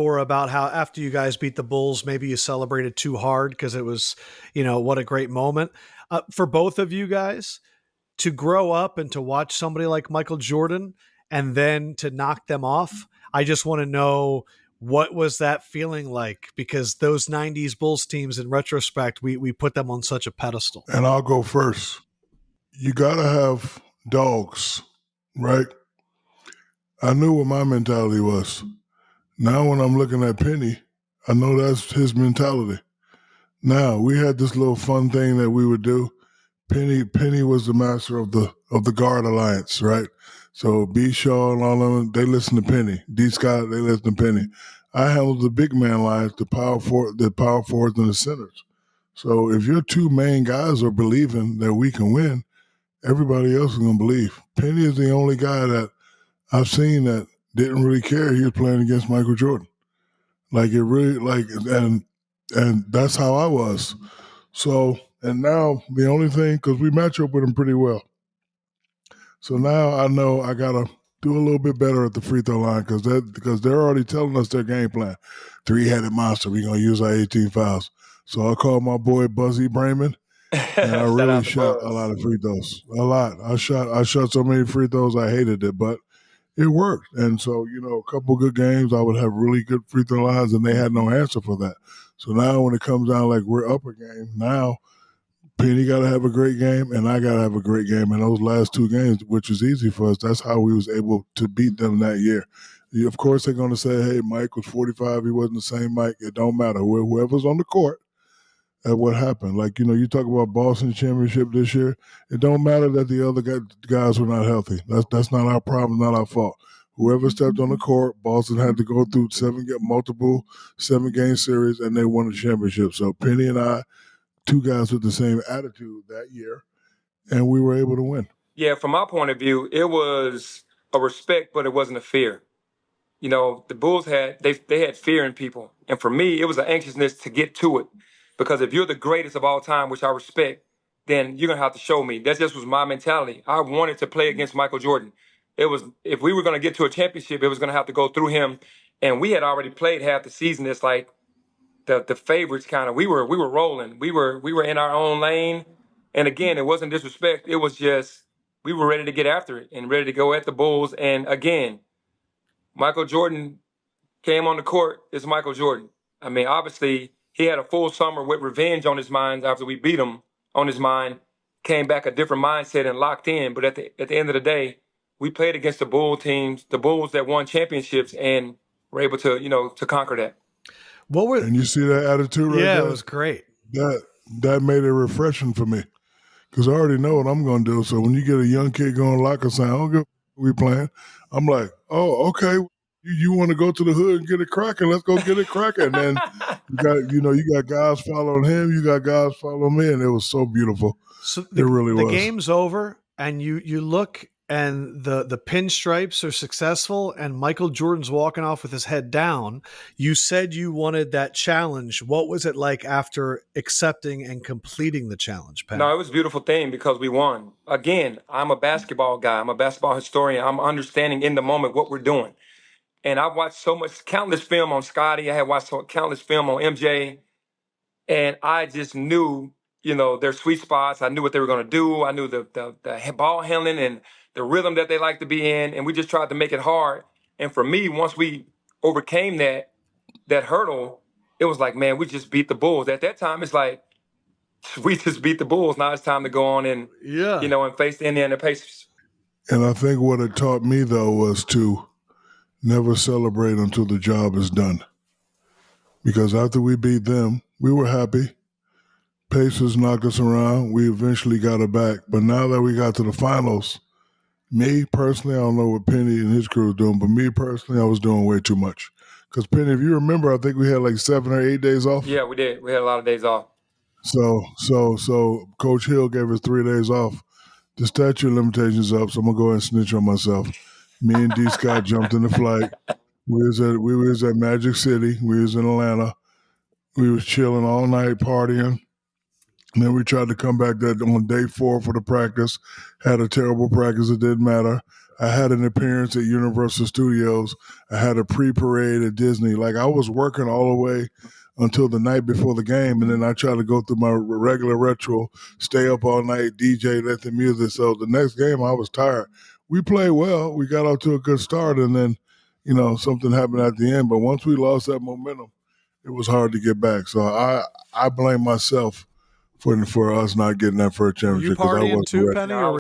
Or about how after you guys beat the Bulls, maybe you celebrated too hard because it was, what a great moment. For both of you guys to grow up and to watch somebody like Michael Jordan and then to knock them off, I just want to know, what was that feeling like? Because those 90s Bulls teams, in retrospect, we put them on such a pedestal. And I'll go first. You got to have dogs, right? I knew what my mentality was. Now when I'm looking at Penny, I know that's his mentality. Now, we had this little fun thing that we would do. Penny was the master of the guard alliance, right? So B. Shaw and all of them, they listen to Penny. D. Scott, they listen to Penny. I handled the big man lines, the power forwards and the centers. So if your two main guys are believing that we can win, everybody else is going to believe. Penny is the only guy that I've seen that didn't really care he was playing against Michael Jordan. Like it really, and that's how I was. So, and now the only thing, because we match up with him pretty well. So now I know I got to do a little bit better at the free throw line because they're already telling us their game plan. Three-headed monster, we're going to use our 18 fouls. So I called my boy Buzzy Brayman, and I really shot a lot of free throws. A lot. I shot so many free throws, I hated it, but it worked. And so, a couple good games, I would have really good free throw lines, and they had no answer for that. So now when it comes down like we're up a game, now Penny got to have a great game, and I got to have a great game. And those last two games, which is easy for us, that's how we was able to beat them that year. Of course, they're going to say, hey, Mike was 45. He wasn't the same Mike. It don't matter. Whoever's on the court, that's what happened. Like, you talk about Boston championship this year. It don't matter that the other guys were not healthy. That's not our problem, not our fault. Whoever stepped on the court, Boston had to go through multiple 7-game series, and they won the championship. So Penny and I, two guys with the same attitude that year, and we were able to win. Yeah, from my point of view, it was a respect, but it wasn't a fear. The Bulls had fear in people. And for me, it was an anxiousness to get to it. Because if you're the greatest of all time, which I respect, then you're going to have to show me. That just was my mentality. I wanted to play against Michael Jordan. It was, if we were going to get to a championship, it was going to have to go through him. And we had already played half the season. It's like the favorites kind of. We were rolling. We were in our own lane. And again, it wasn't disrespect. It was just we were ready to get after it and ready to go at the Bulls. And again, Michael Jordan came on the court. It's Michael Jordan. I mean, obviously, he had a full summer with revenge on his mind after we beat him on his mind, came back a different mindset and locked in. But at the end of the day, we played against the Bull teams, the Bulls that won championships, and were able to, to conquer that. And you see that attitude right there? It was great. That made it refreshing for me because I already know what I'm going to do. So when you get a young kid going lock us down, I don't give we playing. I'm like, oh, okay. You want to go to the hood and get it cracking? Let's go get it cracking. And then you got guys following him. You got guys following me, and it was so beautiful. So it really was. The game's over, and you look, and the pinstripes are successful, and Michael Jordan's walking off with his head down. You said you wanted that challenge. What was it like after accepting and completing the challenge, Pat? No, it was a beautiful thing because we won. Again, I'm a basketball guy. I'm a basketball historian. I'm understanding in the moment what we're doing. And I've watched countless film on Scotty. I had watched countless film on MJ. And I just knew, their sweet spots. I knew what they were going to do. I knew the ball handling and the rhythm that they like to be in. And we just tried to make it hard. And for me, once we overcame that hurdle, it was like, man, we just beat the Bulls. At that time, it's like, we just beat the Bulls. Now it's time to go on and, and face the Indiana Pacers. And I think what it taught me, though, was to never celebrate until the job is done. Because after we beat them, we were happy. Pacers knocked us around. We eventually got it back. But now that we got to the finals, me personally, I don't know what Penny and his crew was doing, but me personally, I was doing way too much. Because Penny, if you remember, I think we had like 7 or 8 days off. Yeah, we did. We had a lot of days off. So Coach Hill gave us 3 days off. The statute of limitations up, so I'm gonna go ahead and snitch on myself. Me and D. Scott jumped in the flight. We was at Magic City. We was in Atlanta. We was chilling all night, partying. And then we tried to come back on day 4 for the practice. Had a terrible practice. It didn't matter. I had an appearance at Universal Studios. I had a pre-parade at Disney. Like, I was working all the way until the night before the game, and then I tried to go through my regular retro, stay up all night, DJ, let the music. So the next game, I was tired. We played well. We got off to a good start, and then, something happened at the end. But once we lost that momentum, it was hard to get back. So I blame myself for us not getting that first Were you championship because I partying wasn't too, ready. Penny, No, or